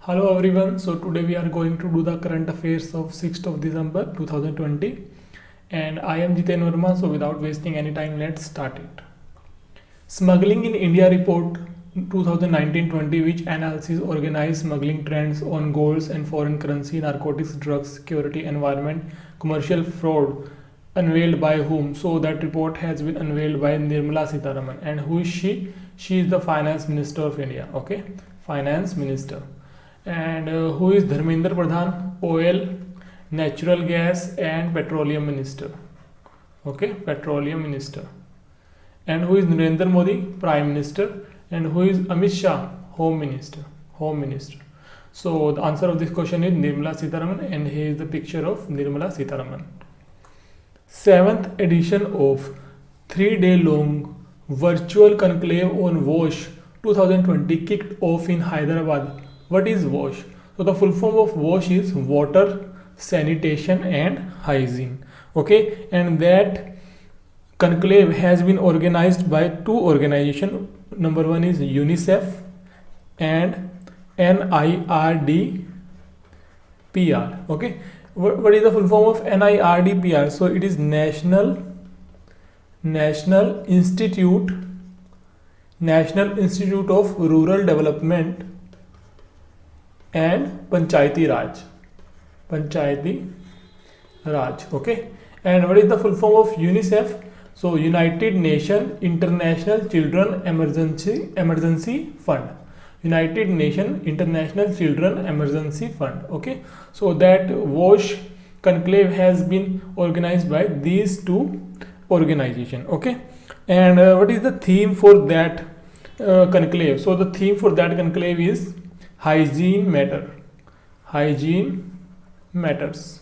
Hello everyone. So today we are going to do the current affairs of 6th of December 2020 and I am Jiten Verma. So without wasting any time, let's start it. Smuggling in India report 2019-20, which analyzes organized smuggling trends on goods and foreign currency, narcotics, drugs, security, environment, commercial fraud, unveiled by whom? So that report has been unveiled by Nirmala Sitharaman. And who is she? She is the finance minister of India. Okay, finance minister. And who is Dharmendra Pradhan? Oil, natural gas and petroleum minister. Okay, petroleum minister. And who is Narendra Modi? Prime Minister. And who is Amit Shah? Home Minister. Home Minister. So the answer of this question is Nirmala Sitharaman, and here is the picture of Nirmala Sitharaman. 7th edition of 3-day long virtual conclave on WASH 2020 kicked off in Hyderabad. What is WASH? So the full form of WASH is water, sanitation and hygiene. Okay, and that conclave has been organized by two organizations. Number one is UNICEF and NIRDPR. Okay, what is the full form of NIRDPR? So it is National Institute of Rural Development and Panchayati Raj. Okay, and what is the full form of UNICEF? So United Nations International Children Emergency Fund. United Nations International Children Emergency Fund. Okay, so that WASH conclave has been organized by these two organizations. Okay, and what is the theme for that conclave? So the theme for that conclave is hygiene matters.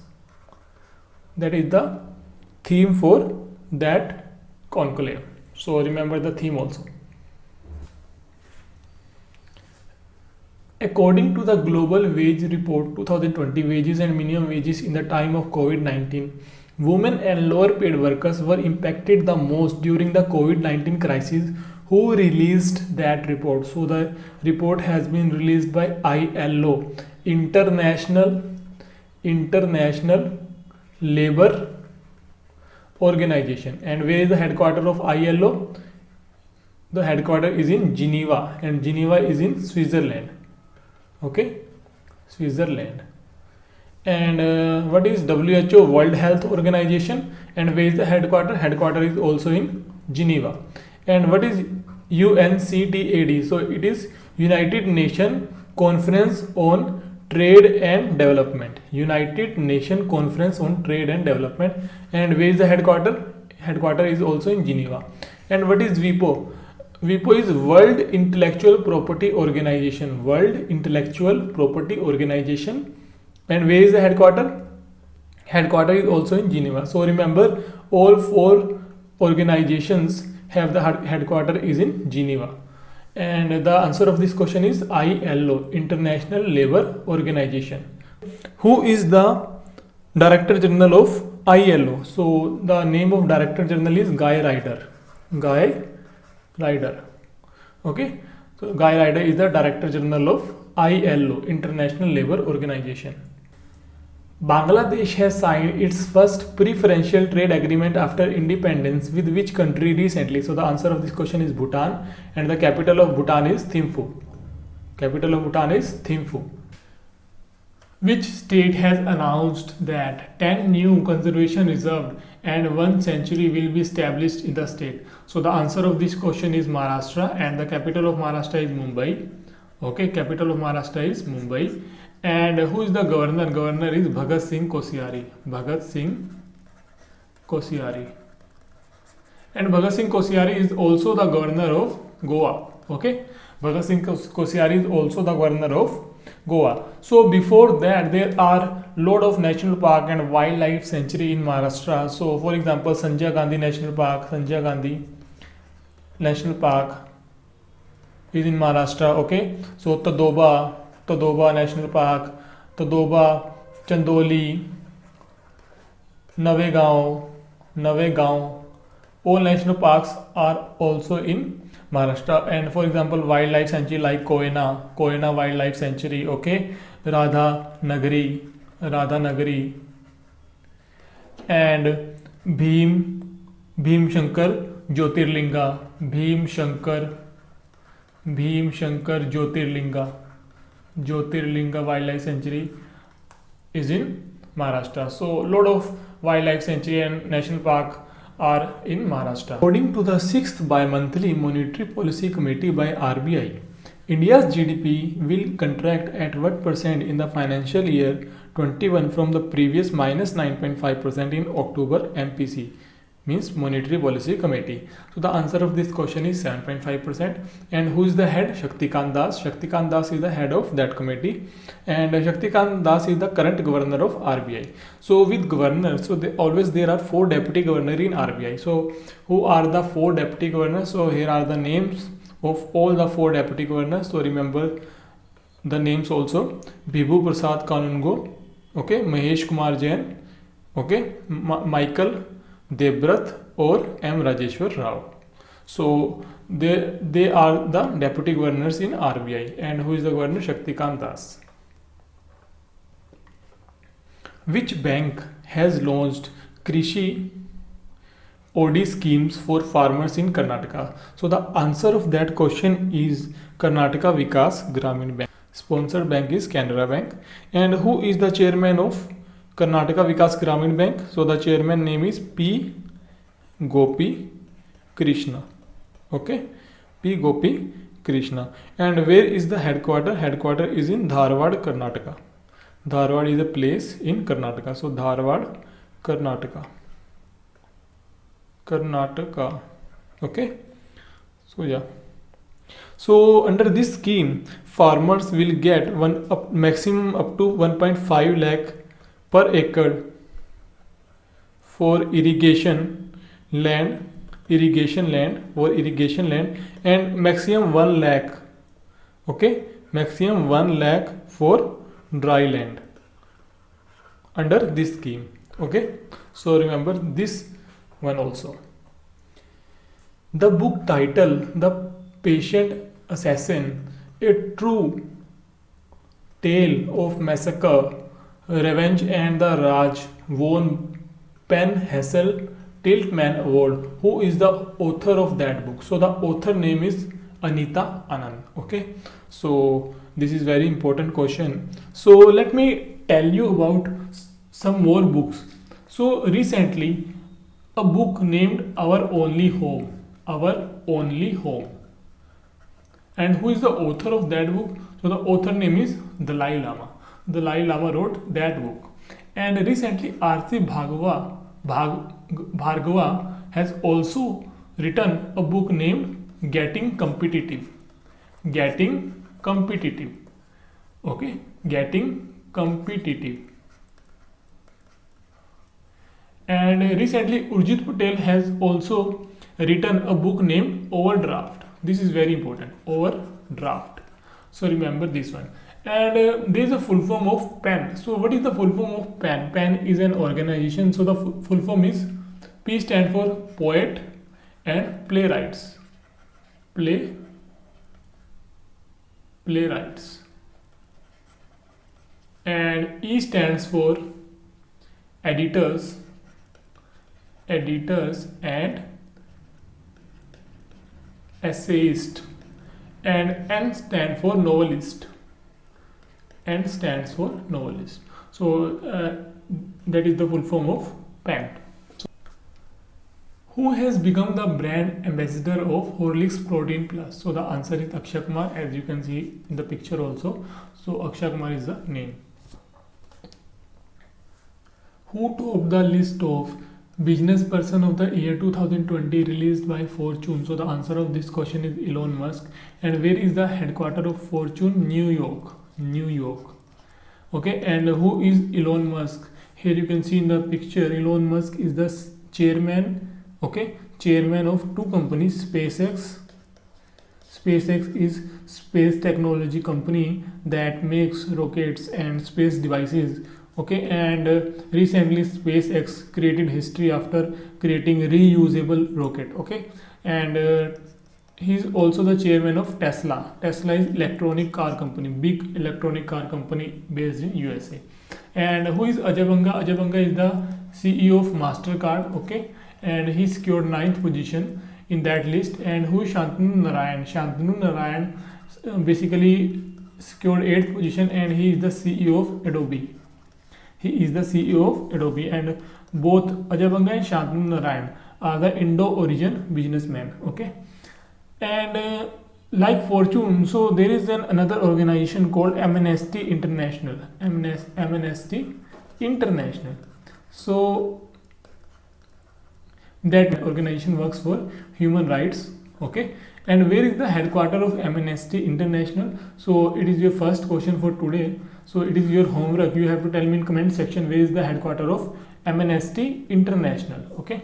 That is the theme for that conclave. So remember the theme also. According to the Global Wage Report 2020, wages and minimum wages in the time of COVID-19, women and lower paid workers were impacted the most during the COVID-19 crisis. Who released that report? So the report has been released by ILO, International Labour Organization. And where is the headquarters of ILO? The headquarters is in Geneva, and Geneva is in Switzerland. Okay, Switzerland. And what is WHO? World Health Organization. And where is the headquarters? Headquarters is also in Geneva. And what is UNCTAD? So it is United Nations Conference on Trade and Development. United Nations Conference on Trade and Development. And where is the headquarters? Headquarters is also in Geneva. And what is WIPO? WIPO is World Intellectual Property Organization. World Intellectual Property Organization. And where is the headquarters? Headquarters is also in Geneva. So remember, all four organizations have the headquarters is in Geneva. And the answer of this question is ILO, International Labour Organization. Who is the Director General of ILO? So the name of Director General is Guy Ryder. Okay, so Guy Ryder is the Director General of ILO, International Labour Organization. Bangladesh has signed its first preferential trade agreement after independence with which country recently? So the answer of this question is Bhutan, and the capital of Bhutan is Thimphu. Which state has announced that 10 new conservation reserves and 1 sanctuary will be established in the state? So the answer of this question is Maharashtra, and the capital of Maharashtra is Mumbai. Okay, capital of Maharashtra is Mumbai. And who is the governor? Governor is Bhagat Singh Koshyari. And Bhagat Singh Koshyari is also the governor of Goa. Okay, Bhagat Singh Koshyari is also the governor of Goa. So before that, there are lot of national park and wildlife sanctuary in Maharashtra. So for example, Sanjay Gandhi National Park is in Maharashtra. Okay, so Tadoba National Park, Tadoba, Chandoli, Navegaon, all national parks are also in Maharashtra. And for example, wildlife sanctuary like Koyana Wildlife Sanctuary, okay, Radhanagari, and Bhim Shankar Jyotirlinga, Bhim Shankar Jyotirlinga Wildlife Sanctuary is in Maharashtra. So lot of wildlife sanctuary and national park are in Maharashtra. According to the 6th bi-monthly Monetary Policy Committee by RBI, India's GDP will contract at what percent in the financial year 21 from the previous minus 9.5% in October MPC, means Monetary Policy Committee. So the answer of this question is 7.5%. And who is the head? Shaktikant Das. Shaktikant Das is the head of that committee, and Shaktikant Das is the current governor of RBI. So with governors, so there are 4 deputy governors in RBI. So who are the 4 deputy governors? So here are the names of all the 4 deputy governors. So remember the names also: Bibhu Prasad Kanungo, okay, Mahesh Kumar Jain, okay, Michael Debrat or M. Rajeshwar Rao. So they are the deputy governors in RBI. And who is the governor? Shaktikant Das. Which bank has launched Krishi OD schemes for farmers in Karnataka? So the answer of that question is Karnataka Vikas Gramin Bank. Sponsored bank is Canara Bank. And who is the chairman of Karnataka Vikas Gramin Bank? So the chairman name is P. Gopi Krishna. Okay, P. Gopi Krishna. And where is the headquarter? Headquarter is in Dharwad, Karnataka. Dharwad is a place in Karnataka. So Dharwad, Karnataka. Okay. So yeah. So under this scheme, farmers will get maximum up to 1.5 lakh per acre for irrigation land, and maximum 1 lakh, okay, maximum 1 lakh for dry land under this scheme. Okay, so remember this one also. The book title The Patient Assassin, a true tale of massacre, revenge and the Raj, won Penn Hassel Tiltman Award. Who is the author of that book? So the author name is Anita Anand. Okay, so this is very important question. So let me tell you about some more books. So recently a book named Our Only Home. And who is the author of that book? So the author name is Dalai Lama. Dalai Lama wrote that book. And recently Arti Bhargava has also written a book named Getting Competitive. Okay, Getting Competitive. And recently Urjit Patel has also written a book named Overdraft. This is very important, Overdraft. So remember this one. And there is a full form of PAN. So what is the full form of PAN? PAN is an organization. So the full form is P stand for Poet and Playwrights. Playwrights. And E stands for Editors and Essayist. And N stands for Novelist. So that is the full form of PAN. Who has become the brand ambassador of Horlicks Protein Plus? So the answer is Akshay Kumar, as you can see in the picture also. So Akshay Kumar is the name. Who topped the list of business person of the year 2020 released by Fortune? So the answer of this question is Elon Musk. And where is the headquarter of Fortune? New York. Okay, and who is Elon Musk? Here you can see in the picture, Elon Musk is the chairman of 2 companies. SpaceX is space technology company that makes rockets and space devices. Okay, and recently SpaceX created history after creating reusable rocket. Okay, and he is also the chairman of Tesla. Tesla is electronic car company, big electronic car company based in USA. And who is Ajay Banga? Ajay Banga is the CEO of Mastercard. Okay, and he secured 9th position in that list. And who is Shantanu Narayan? Shantanu Narayan basically secured 8th position, and he is the CEO of Adobe. He is the CEO of Adobe, and both Ajay Banga and Shantanu Narayan are the Indo-origin businessmen. Okay, and like Fortune, so there is another organization called Amnesty International. Amnesty International. So that organization works for human rights. Okay, and where is the headquarter of Amnesty International? So it is your first question for today. So it is your homework. You have to tell me in comment section where is the headquarter of Amnesty International. Okay.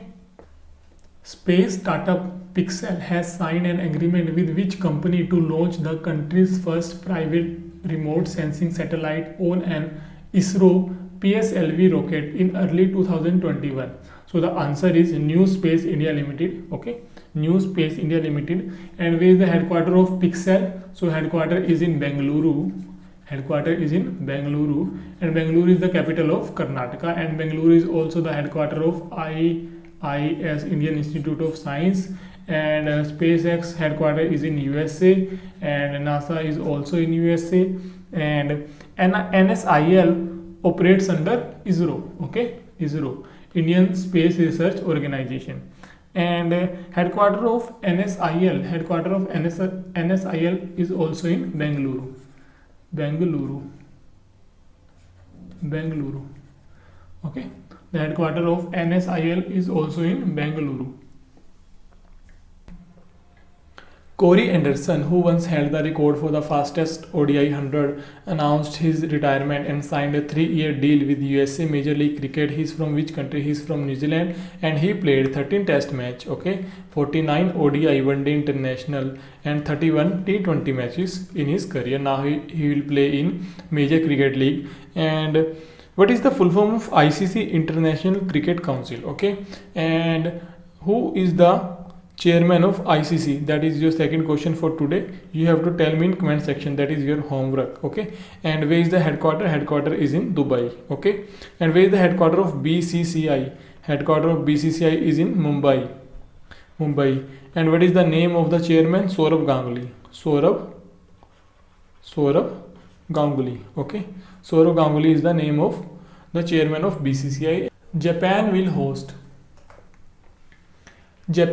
Space startup Pixel has signed an agreement with which company to launch the country's first private remote sensing satellite on an ISRO PSLV rocket in early 2021. So the answer is New Space India Limited. Okay, New Space India Limited. And where is the headquarter of Pixel? So headquarter is in Bengaluru. Headquarter is in Bengaluru, and Bengaluru is the capital of Karnataka, and Bengaluru is also the headquarter of IIS, Indian Institute of Science, and SpaceX headquarter is in USA, and NASA is also in USA, and NSIL operates under ISRO. Okay, ISRO, Indian Space Research Organization. And headquarter of NSIL is also in Bengaluru. Okay, the headquarter of NSIL is also in Bengaluru. Corey Anderson, who once held the record for the fastest ODI 100, announced his retirement and signed a 3-year deal with USA Major League Cricket. He is from which country? He is from New Zealand, and he played 13 test match, okay, 49 ODI one-day international and 31 T20 matches in his career. Now he will play in Major Cricket League. And what is the full form of ICC, International Cricket Council? Okay, and who is the chairman of ICC? That is your second question for today. You have to tell me in comment section. That is your homework. Okay, and where is the headquarter? Headquarter is in Dubai. Okay, and where is the headquarter of BCCI? Headquarter of BCCI is in Mumbai. And what is the name of the chairman? Saurav Ganguly. Saurav Ganguly. Okay, Saurav Ganguly is the name of the chairman of BCCI. Japan will host the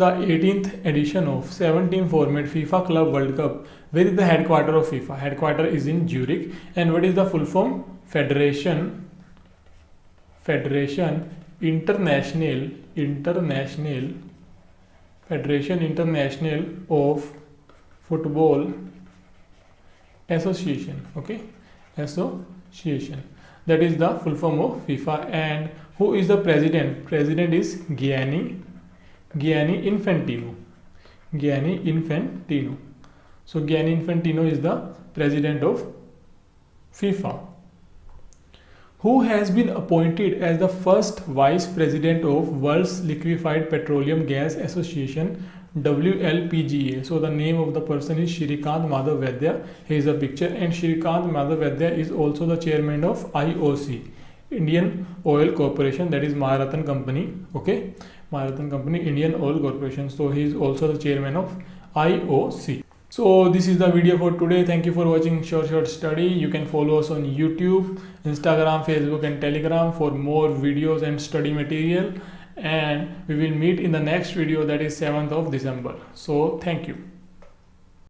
18th edition of 17 format FIFA Club World Cup. Where is the headquarter of FIFA? Headquarter is in Zurich. And what is the full form? Federation International of Football Association. Okay, association. That is the full form of FIFA. And who is the president? President is Gianni Infantino. So Gianni Infantino is the president of FIFA. Who has been appointed as the first vice president of World's Liquefied Petroleum Gas Association, WLPGA? So the name of the person is Shrikant Madhav Vaidya. Here is a picture, and Shrikant Madhav Vaidya is also the chairman of IOC, Indian Oil Corporation, that is Maharatan Company. Okay, Maharatan Company, Indian Oil Corporation. So he is also the chairman of IOC. So this is the video for today. Thank you for watching Short Study. You can follow us on YouTube, Instagram, Facebook and Telegram for more videos and study material. And we will meet in the next video, that is 7th of December. So thank you.